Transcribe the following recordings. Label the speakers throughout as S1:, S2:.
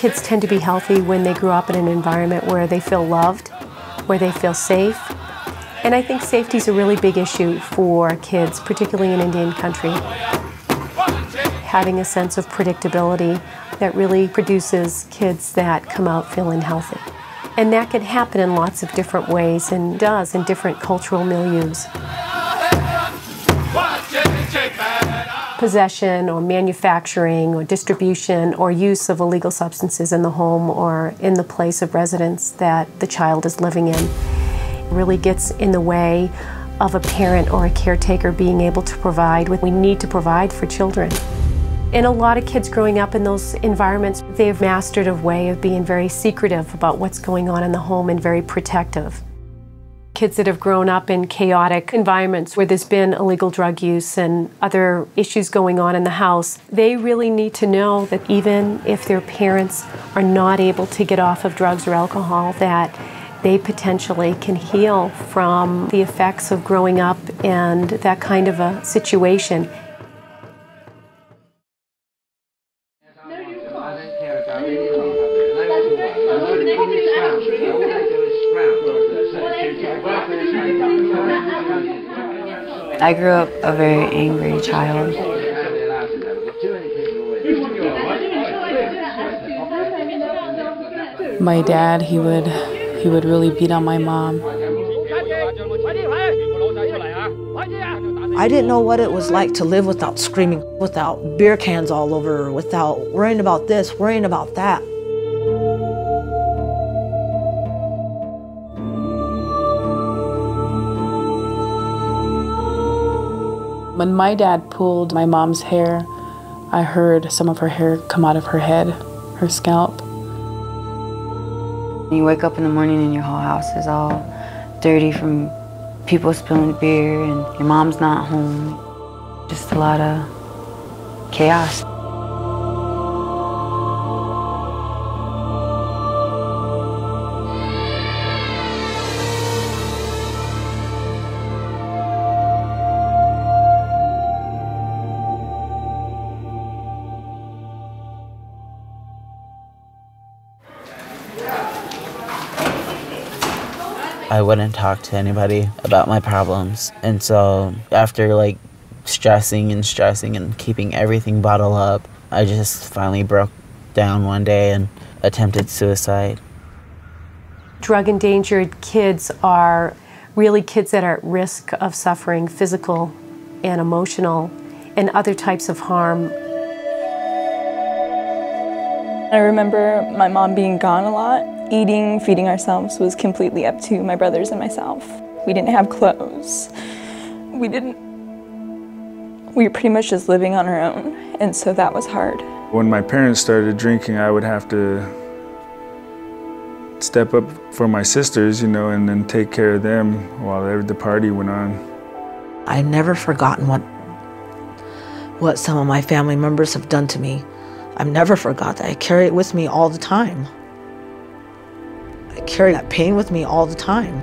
S1: Kids tend to be healthy when they grew up in an environment where they feel loved, where they feel safe. And I think safety is a really big issue for kids, particularly in Indian country. Having a sense of predictability that really produces kids that come out feeling healthy. And that can happen in lots of different ways and does in different cultural milieus. Possession or manufacturing or distribution or use of illegal substances in the home or in the place of residence that the child is living in really gets in the way of a parent or a caretaker being able to provide what we need to provide for children. And a lot of kids growing up in those environments, they've mastered a way of being very secretive about what's going on in the home and very protective. Kids that have grown up in chaotic environments where there's been illegal drug use and other issues going on in the house, they really need to know that even if their parents are not able to get off of drugs or alcohol, that they potentially can heal from the effects of growing up and that kind of a situation.
S2: I grew up a very angry child.
S3: My dad, he would really beat on my mom.
S4: I didn't know what it was like to live without screaming, without beer cans all over, without worrying about this, worrying about that.
S3: When my dad pulled my mom's hair, I heard some of her hair come out of her head, her scalp.
S2: You wake up in the morning and your whole house is all dirty from people spilling beer and your mom's not home. Just a lot of chaos.
S5: I wouldn't talk to anybody about my problems. And so after like stressing and keeping everything bottled up, I just finally broke down one day and attempted suicide.
S1: Drug-endangered kids are really kids that are at risk of suffering physical and emotional and other types of harm.
S6: I remember my mom being gone a lot. Eating, feeding ourselves was completely up to my brothers and myself. We didn't have clothes. We were pretty much just living on our own, and so that was hard.
S7: When my parents started drinking, I would have to step up for my sisters, you know, and then take care of them while the party went on.
S4: I've never forgotten what some of my family members have done to me. I've never forgot that. I carry it with me all the time. I carry that pain with me all the time.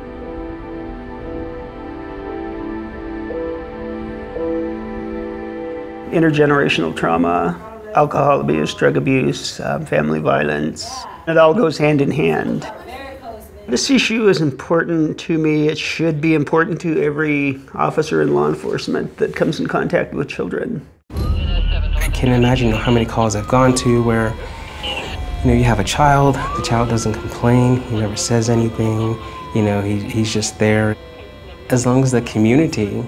S8: Intergenerational trauma, alcohol abuse, drug abuse, family violence, it all goes hand in hand. This issue is important to me. It should be important to every officer in law enforcement that comes in contact with children.
S9: I can't imagine how many calls I've gone to where you have a child, the child doesn't complain, he never says anything, he's just there. As long as the community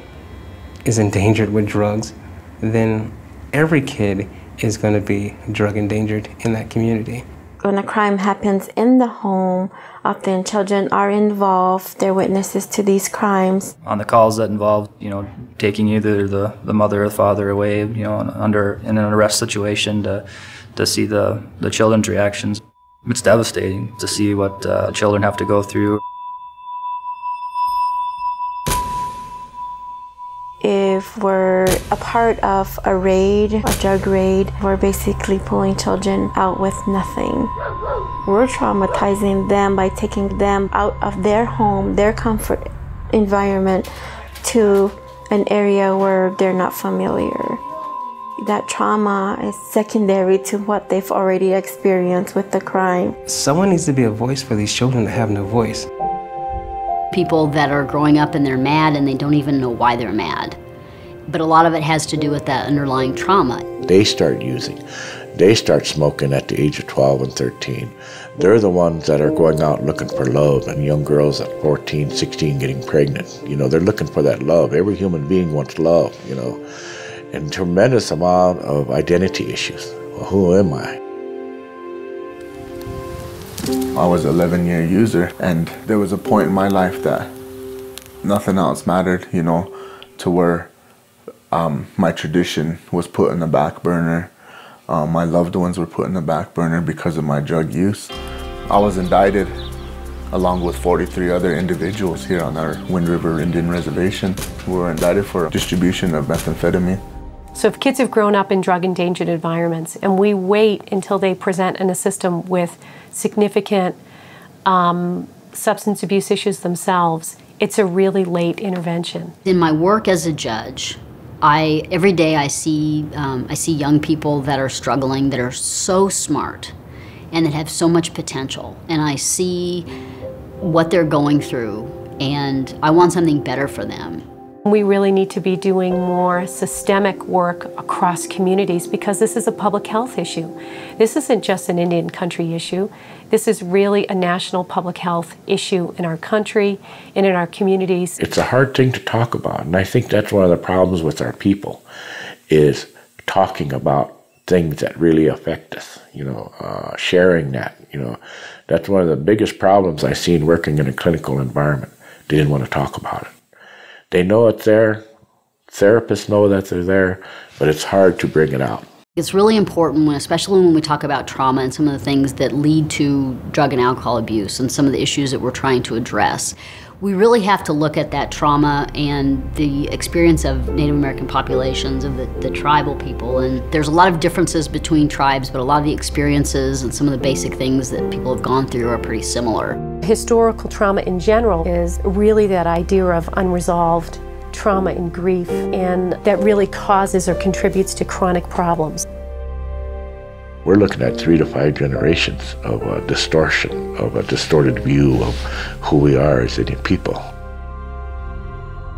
S9: is endangered with drugs, then every kid is going to be drug endangered in that community.
S10: When a crime happens in the home, often children are involved, they're witnesses to these crimes.
S11: On the calls that involve, taking either the mother or the father away, in an arrest situation to see the children's reactions. It's devastating to see what children have to go through.
S10: If we're a part of a raid, a drug raid, we're basically pulling children out with nothing. We're traumatizing them by taking them out of their home, their comfort environment, to an area where they're not familiar. That trauma is secondary to what they've already experienced with the crime.
S9: Someone needs to be a voice for these children that have no voice.
S12: People that are growing up and they're mad and they don't even know why they're mad. But a lot of it has to do with that underlying trauma.
S13: They start using. They start smoking at the age of 12 and 13. They're the ones that are going out looking for love, and young girls at 14, 16 getting pregnant. You know, they're looking for that love. Every human being wants love, you know. And tremendous amount of identity issues. Well, who am I?
S14: I was an 11-year user, and there was a point in my life that nothing else mattered, you know, to where my tradition was put in the back burner. My loved ones were put in the back burner because of my drug use. I was indicted along with 43 other individuals here on our Wind River Indian Reservation who were indicted for distribution of methamphetamine.
S1: So if kids have grown up in drug-endangered environments and we wait until they present in a system with significant substance abuse issues themselves, it's a really late intervention.
S12: In my work as a judge, every day I see young people that are struggling, that are so smart and that have so much potential. And I see what they're going through, and I want something better for them.
S1: We really need to be doing more systemic work across communities because this is a public health issue. This isn't just an Indian country issue. This is really a national public health issue in our country and in our communities.
S13: It's a hard thing to talk about, and I think that's one of the problems with our people, is talking about things that really affect us, you know, sharing that, you know. That's one of the biggest problems I've seen working in a clinical environment. They didn't want to talk about it. They know it's there, therapists know that they're there, but it's hard to bring it out.
S12: It's really important, especially when we talk about trauma and some of the things that lead to drug and alcohol abuse and some of the issues that we're trying to address. We really have to look at that trauma and the experience of Native American populations, of the tribal people. And there's a lot of differences between tribes, but a lot of the experiences and some of the basic things that people have gone through are pretty similar.
S1: Historical trauma in general is really that idea of unresolved trauma and grief, and that really causes or contributes to chronic problems.
S13: We're looking at 3 to 5 generations of a distortion, of a distorted view of who we are as Indian people.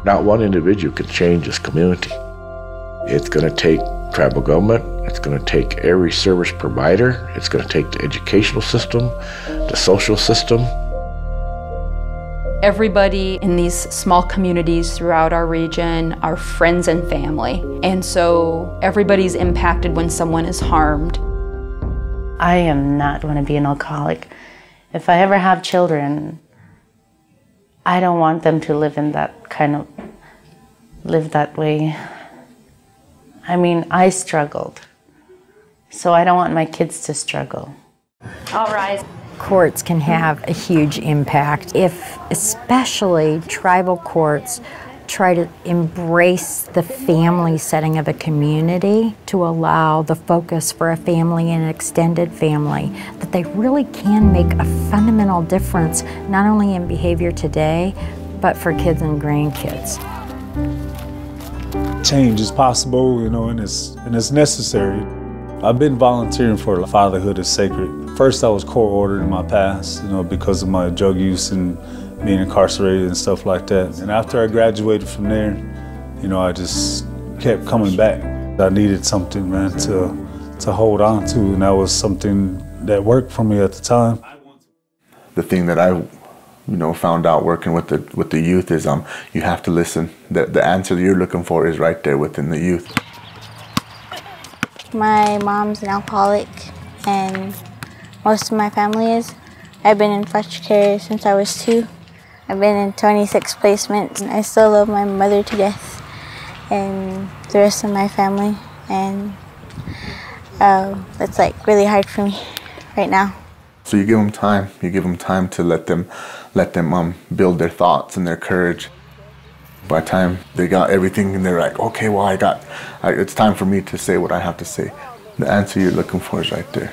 S13: Not one individual can change this community. It's going to take tribal government, it's going to take every service provider, it's going to take the educational system, the social system.
S15: Everybody in these small communities throughout our region are friends and family, and so everybody's impacted when someone is harmed.
S16: I am not going to be an alcoholic. If I ever have children, I don't want them to live that way. I mean, I struggled, so I don't want my kids to struggle.
S17: All rise. Courts can have a huge impact if especially tribal courts try to embrace the family setting of a community to allow the focus for a family and an extended family, that they really can make a fundamental difference, not only in behavior today, but for kids and grandkids.
S7: Change is possible, you know, and it's necessary. I've been volunteering for Fatherhood is Sacred. First, I was court-ordered in my past, you know, because of my drug use and being incarcerated and stuff like that. And after I graduated from there, you know, I just kept coming back. I needed something, man, to hold on to, and that was something that worked for me at the time.
S14: The thing that I, found out working with the youth is you have to listen. The answer that you're looking for is right there within the youth.
S18: My mom's an alcoholic, and most of my family is. I've been in foster care since I was 2. I've been in 26 placements, and I still love my mother to death and the rest of my family, and that's like really hard for me right now.
S14: So you give them time. You give them time to let them build their thoughts and their courage. By the time they got everything and they're like, okay, well, it's time for me to say what I have to say. The answer you're looking for is right there.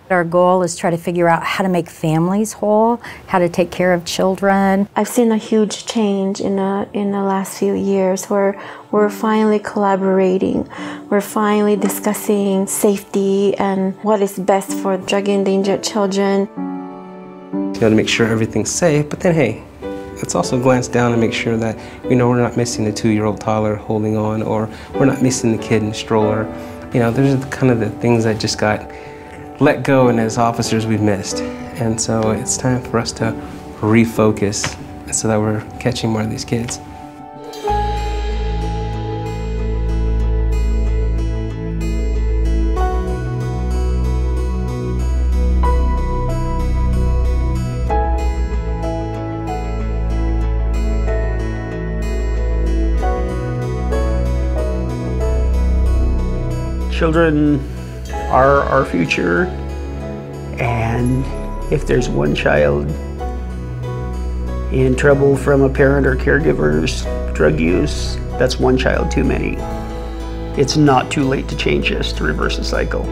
S17: Our goal is try to figure out how to make families whole, how to take care of children.
S10: I've seen a huge change in the last few years where we're finally collaborating. We're finally discussing safety and what is best for drug-endangered children.
S9: You know, to make sure everything's safe, but then hey, let's also glance down and make sure that we're not missing the 2-year-old toddler holding on, or we're not missing the kid in the stroller. You know, there's kind of the things that just got let go, and as officers we've missed. And so it's time for us to refocus so that we're catching more of these kids.
S8: Children are our future, and if there's one child in trouble from a parent or caregiver's drug use, that's one child too many. It's not too late to change this, to reverse the cycle.